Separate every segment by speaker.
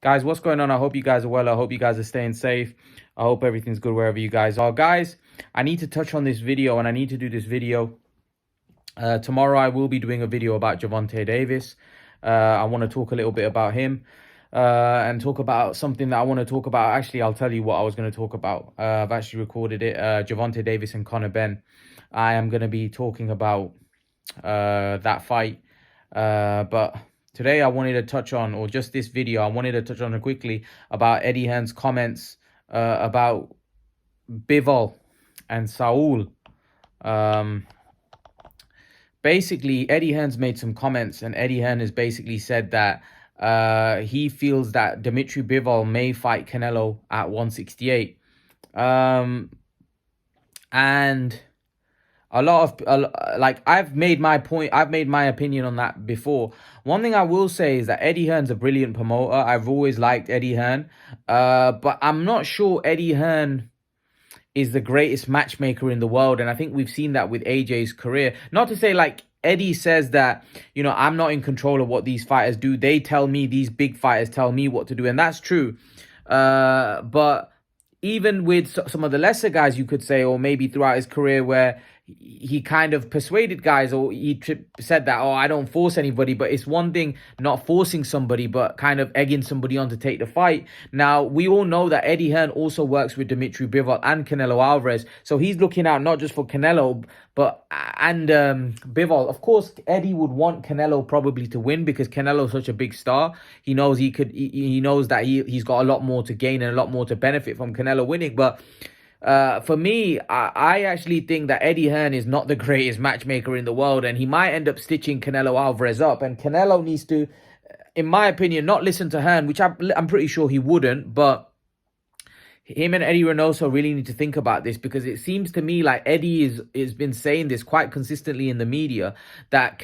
Speaker 1: Guys, what's going on? I hope you guys are well. I hope you guys are staying safe. I hope everything's good wherever you guys are. Guys, I need to touch on this video, and I need to do this video. Tomorrow, I will be doing a video about Gervonta Davis. I want to talk a little bit about him and talk about something that I want to talk about. Actually, I'll tell you what I was going to talk about. I've actually recorded it. Gervonta Davis and Conor Ben. I am going to be talking about that fight. But today I wanted to touch on, or just this video, I wanted to touch on quickly about Eddie Hearn's comments about Bivol and Saul. Basically, Eddie Hearn's made some comments, and Eddie Hearn has basically said that he feels that Dmitry Bivol may fight Canelo at 168. And a lot of like, I've made my point, I've made my opinion on that before. One thing I will say is that Eddie Hearn's a brilliant promoter. I've always liked Eddie Hearn, but I'm not sure Eddie Hearn is the greatest matchmaker in the world, and I think we've seen that with AJ's career. Not to say, like, Eddie says that, you know, I'm not in control of what these fighters do. They tell me, these big fighters tell me what to do, and that's true. But even with some of the lesser guys, you could say, or maybe throughout his career, where he kind of persuaded guys, or he said that, oh, I don't force anybody. But it's one thing not forcing somebody, but kind of egging somebody on to take the fight. Now, we all know that Eddie Hearn also works with Dmitry Bivol and Canelo Alvarez. So he's looking out not just for Canelo, but Bivol. Of course, Eddie would want Canelo probably to win, because Canelo's such a big star. He knows he knows that he's got a lot more to gain and a lot more to benefit from Canelo winning. But for me, I actually think that Eddie Hearn is not the greatest matchmaker in the world, and he might end up stitching Canelo Alvarez up. And Canelo needs to, in my opinion, not listen to Hearn, which I'm pretty sure he wouldn't, but him and Eddie Reynoso really need to think about this, because it seems to me like Eddie has been saying this quite consistently in the media, that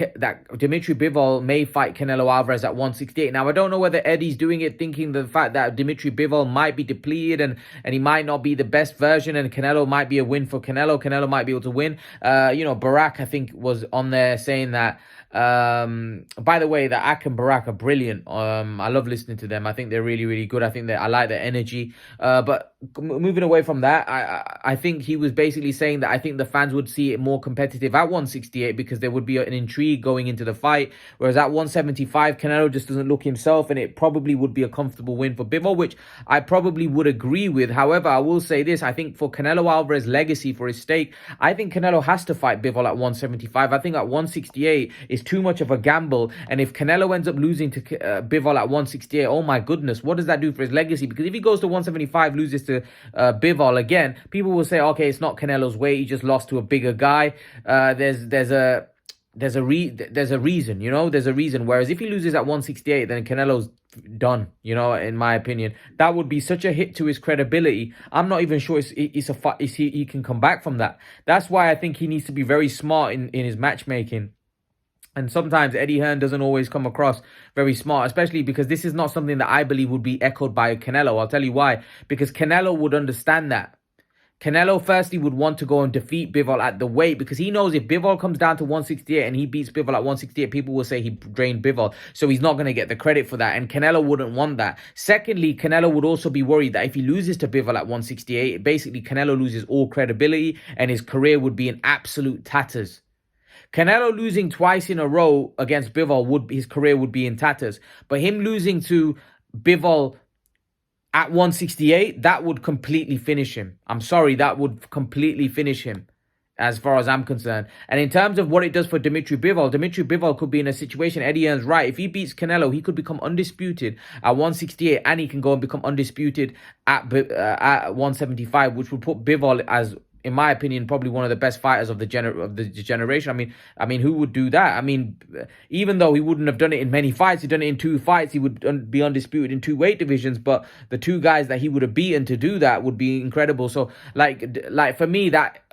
Speaker 1: Dmitry Bivol may fight Canelo Alvarez at 168. Now, I don't know whether Eddie's doing it thinking the fact that Dmitry Bivol might be depleted and he might not be the best version, and Canelo might be a win for Canelo. Canelo might be able to win. You know, Barack, I think, was on there saying that, by the way, that Ak and Barack are brilliant. I love listening to them. I think they're really, really good. I think I like their energy. But moving away from that, I think he was basically saying that I think the fans would see it more competitive at 168, because there would be an intrigue going into the fight. Whereas at 175, Canelo just doesn't look himself, and it probably would be a comfortable win for Bivol, which I probably would agree with. However, I will say this: I think for Canelo Alvarez's legacy, for his stake, I think Canelo has to fight Bivol at 175. I think at 168 is too much of a gamble, and if Canelo ends up losing to Bivol at 168, oh my goodness, what does that do for his legacy? Because if he goes to 175, loses to Bivol again, people will say, okay, it's not Canelo's weight, he just lost to a bigger guy. There's a reason, you know, there's a reason. Whereas if he loses at 168, then Canelo's done, you know, in my opinion. That would be such a hit to his credibility. I'm not even sure he can come back from that. That's why I think he needs to be very smart in his matchmaking. And sometimes Eddie Hearn doesn't always come across very smart, especially because this is not something that I believe would be echoed by Canelo. I'll tell you why. Because Canelo would understand that. Canelo firstly would want to go and defeat Bivol at the weight, because he knows if Bivol comes down to 168 and he beats Bivol at 168, people will say he drained Bivol. So he's not going to get the credit for that. And Canelo wouldn't want that. Secondly, Canelo would also be worried that if he loses to Bivol at 168, basically Canelo loses all credibility and his career would be in absolute tatters. Canelo losing twice in a row against Bivol, his career would be in tatters. But him losing to Bivol at 168, that would completely finish him. I'm sorry, that would completely finish him, as far as I'm concerned. And in terms of what it does for Dmitry Bivol could be in a situation, Eddie Hearn's right. If he beats Canelo, he could become undisputed at 168, and he can go and become undisputed at 175, which would put Bivol as, in my opinion, probably one of the best fighters of the generation. I mean, who would do that? I mean, even though he wouldn't have done it in many fights, he'd done it in 2 fights. He would be undisputed in 2 weight divisions. But the 2 guys that he would have beaten to do that would be incredible. So, like for me, that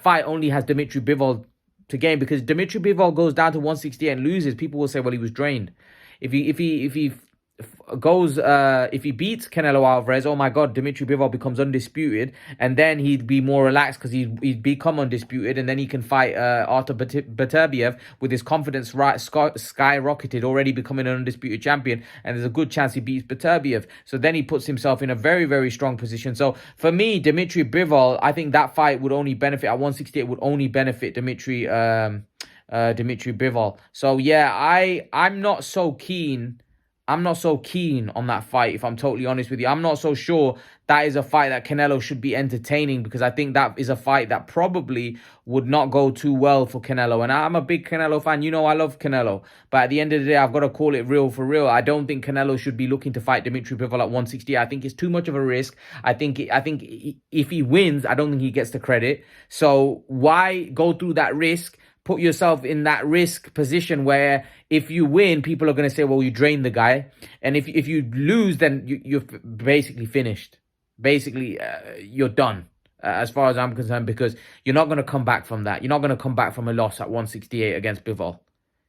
Speaker 1: fight only has Dmitry Bivol to gain, because Dmitry Bivol goes down to 168 and loses, people will say, well, he was drained. If he if he beats Canelo Alvarez, oh my God, Dmitry Bivol becomes undisputed, and then he'd be more relaxed because he'd become undisputed, and then he can fight Artur Beterbiev with his confidence skyrocketed, already becoming an undisputed champion, and there's a good chance he beats Beterbiev. So then he puts himself in a very, very strong position. So for me, Dmitry Bivol, I think that fight would only benefit at 168, would only benefit Dmitry Bivol. So yeah, I'm not so keen. I'm not so keen on that fight, if I'm totally honest with you. I'm not so sure that is a fight that Canelo should be entertaining, because I think that is a fight that probably would not go too well for Canelo. And I'm a big Canelo fan. You know, I love Canelo. But at the end of the day, I've got to call it real for real. I don't think Canelo should be looking to fight Dmitry Bivol at 160. I think it's too much of a risk. I think if he wins, I don't think he gets the credit. So why go through that risk? Put yourself in that risk position where if you win, people are going to say, well, you drained the guy. And if you lose, then you're basically finished. Basically, you're done, as far as I'm concerned, because you're not going to come back from that. You're not going to come back from a loss at 168 against Bivol.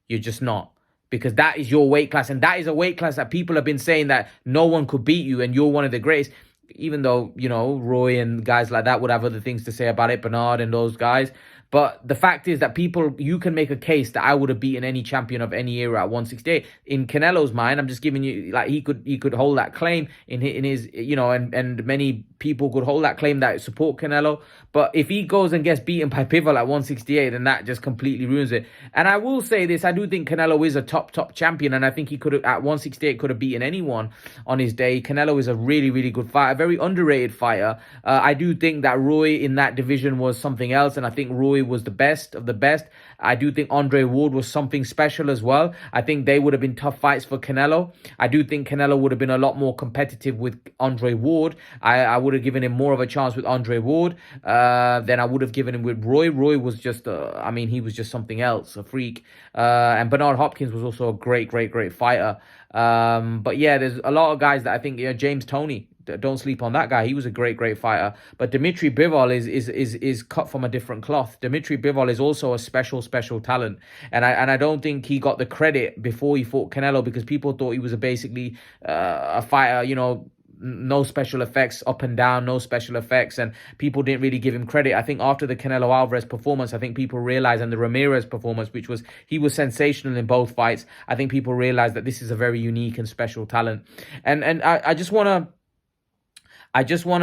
Speaker 1: You're just not. Because that is your weight class. And that is a weight class that people have been saying that no one could beat you and you're one of the greatest. Even though, you know, Roy and guys like that would have other things to say about it, Bernard and those guys. But the fact is that you can make a case that I would have beaten any champion of any era at 168. In Canelo's mind, I'm just giving you, like, he could hold that claim in his, you know, and many people could hold that claim that support Canelo. But if he goes and gets beaten by Bivol at 168, then that just completely ruins it. And I will say this, I do think Canelo is a top champion, and I think he could have, at 168, could have beaten anyone on his day. Canelo is a really, really good fighter, a very underrated fighter. I do think that Roy in that division was something else, and I think Roy was the best of the best. I do think Andre Ward was something special as well. I think they would have been tough fights for Canelo. I do think Canelo would have been a lot more competitive with Andre Ward. I would have given him more of a chance with Andre Ward than I would have given him with Roy. Roy was just, I mean, he was just something else, a freak. And Bernard Hopkins was also a great fighter. But yeah, there's a lot of guys that I think, James Toney, don't sleep on that guy. He was a great fighter. But Dmitry Bivol is cut from a different cloth. Dmitry Bivol is also a special talent. And I don't think he got the credit before he fought Canelo, because people thought he was basically a fighter, you know, no special effects, up and down, no special effects, and people didn't really give him credit. I think after the Canelo Alvarez performance, I think people realized, and the Ramirez performance, which was, he was sensational in both fights, I think people realized that this is a very unique and special talent. And I just want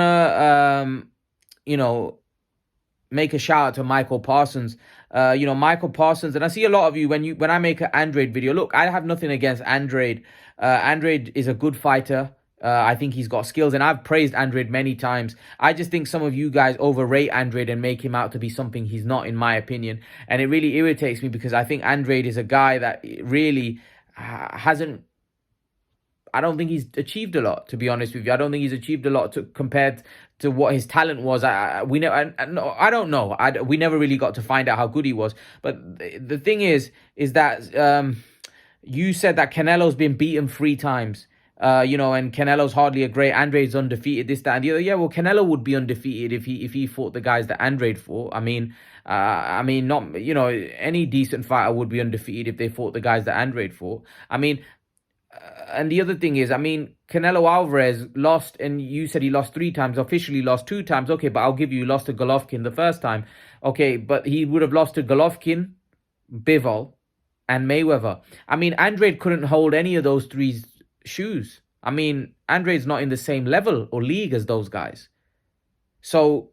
Speaker 1: to, you know, make a shout out to Michael Parsons. You know, Michael Parsons, and I see a lot of you when I make an Andrade video. Look, I have nothing against Andrade. Andrade is a good fighter. I think he's got skills, and I've praised Andrade many times. I just think some of you guys overrate Andrade and make him out to be something he's not, in my opinion. And it really irritates me, because I think Andrade is a guy that really hasn't, I don't think he's achieved a lot, to be honest with you. I don't think he's achieved a lot compared to what his talent was. I don't know. We never really got to find out how good he was. But the thing is that you said that Canelo's been beaten 3 times. You know, and Canelo's hardly a great. Andrade's undefeated, this, that, and the other. Yeah, well, Canelo would be undefeated if he fought the guys that Andrade fought. I mean, not, you know, any decent fighter would be undefeated if they fought the guys that Andrade fought. I mean, and the other thing is, I mean, Canelo Alvarez lost, and you said he lost 3 times, officially lost 2 times. Okay, but I'll give you, lost to Golovkin the first time. Okay, but he would have lost to Golovkin, Bivol, and Mayweather. I mean, Andrade couldn't hold any of those 3 shoes. I mean, Andrade's not in the same level or league as those guys. So,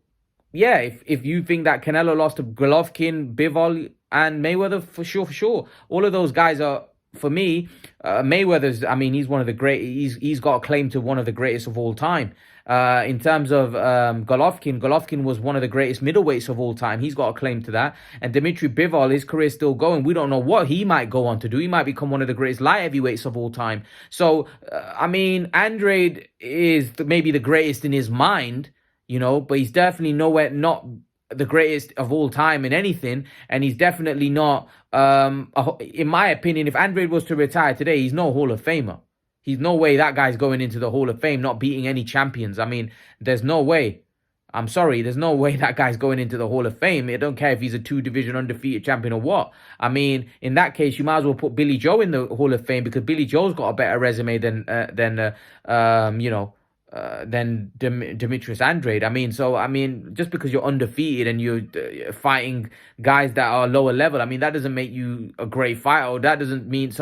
Speaker 1: yeah, if you think that Canelo lost to Golovkin, Bivol, and Mayweather, for sure. All of those guys are, for me, Mayweather's, I mean, he's one of the great, he's got a claim to one of the greatest of all time. In terms of Golovkin was one of the greatest middleweights of all time. He's got a claim to that. And Dmitry Bivol, his career's still going. We don't know what he might go on to do. He might become one of the greatest light heavyweights of all time. So, I mean, Andrade is maybe the greatest in his mind, you know, but he's definitely nowhere not the greatest of all time in anything. And he's definitely not, in my opinion, if Andrade was to retire today, he's no Hall of Famer. He's no way that guy's going into the Hall of Fame not beating any champions. I mean, there's no way. I'm sorry, there's no way that guy's going into the Hall of Fame. I don't care if he's a 2 division undefeated champion or what. I mean, in that case, you might as well put Billy Joe in the Hall of Fame because Billy Joe's got a better resume than Demetrius Andrade. I mean, just because you're undefeated and you're fighting guys that are lower level, I mean, that doesn't make you a great fighter. Or that doesn't mean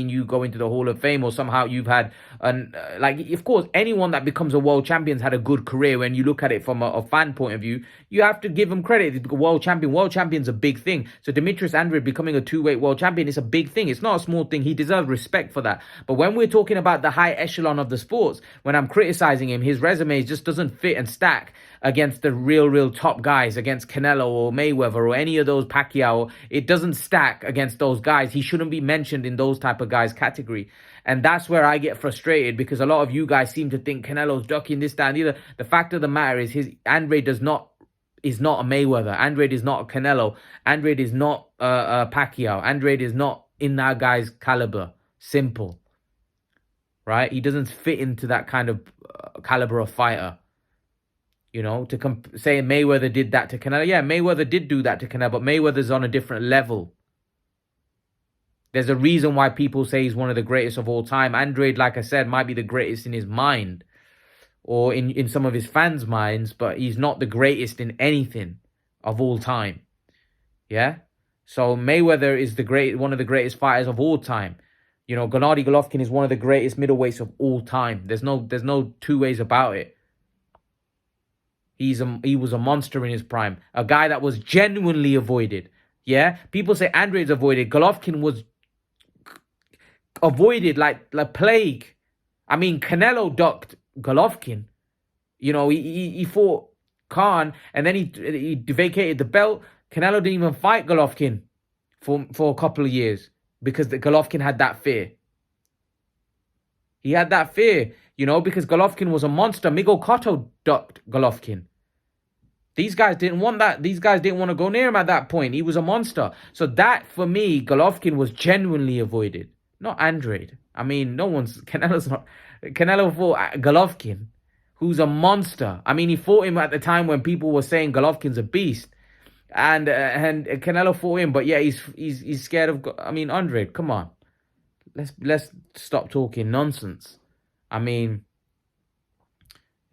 Speaker 1: you go into the Hall of Fame, or somehow you've had of course, anyone that becomes a world champion's had a good career. When you look at it from a fan point of view, you have to give them credit. It's world champion's a big thing. So Demetrius Andrade becoming a 2-weight world champion is a big thing. It's not a small thing. He deserves respect for that. But when we're talking about the high echelon of the sports, when I'm criticizing him, his resume just doesn't fit and stack against the real top guys, against Canelo or Mayweather or any of those, Pacquiao. It doesn't stack against those guys. He shouldn't be mentioned in those type of guys category. And that's where I get frustrated, because a lot of you guys seem to think Canelo's ducking this, that, and the other. The fact of the matter is Andrade is not a Mayweather. Andrade is not a Canelo. Andrade is not a Pacquiao. Andrade is not in that guy's caliber. Simple. Right? He doesn't fit into that kind of caliber of fighter. You know, to say Mayweather did that to Canelo. Yeah, Mayweather did do that to Canelo, but Mayweather's on a different level. There's a reason why people say he's one of the greatest of all time. Andrade, like I said, might be the greatest in his mind or in some of his fans' minds, but he's not the greatest in anything of all time. Yeah? So Mayweather is one of the greatest fighters of all time. You know, Gennady Golovkin is one of the greatest middleweights of all time. There's no two ways about it. He was a monster in his prime. A guy that was genuinely avoided. Yeah? People say Andrade's avoided. Golovkin was avoided like plague. I mean, Canelo ducked Golovkin. You know, he fought Hearn, and then he vacated the belt. Canelo didn't even fight Golovkin for a couple of years because Golovkin had that fear. He had that fear, you know, because Golovkin was a monster. Miguel Cotto ducked Golovkin. These guys didn't want that. These guys didn't want to go near him at that point. He was a monster. So that, for me, Golovkin was genuinely avoided. Not Andrade. I mean, Canelo fought Golovkin, who's a monster. I mean, he fought him at the time when people were saying Golovkin's a beast. And Canelo fought him, but yeah, he's scared of, Andrade, come on. Let's stop talking nonsense. I mean,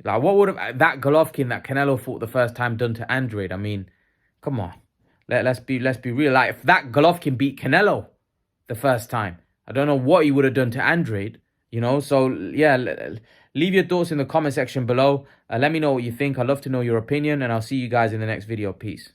Speaker 1: like, what would have that Golovkin that Canelo fought the first time done to Andrade? I mean, come on. Let's be real. Like, if that Golovkin beat Canelo the first time, I don't know what he would have done to Andrade, you know? So, yeah, leave your thoughts in the comment section below. Let me know what you think. I'd love to know your opinion, and I'll see you guys in the next video. Peace.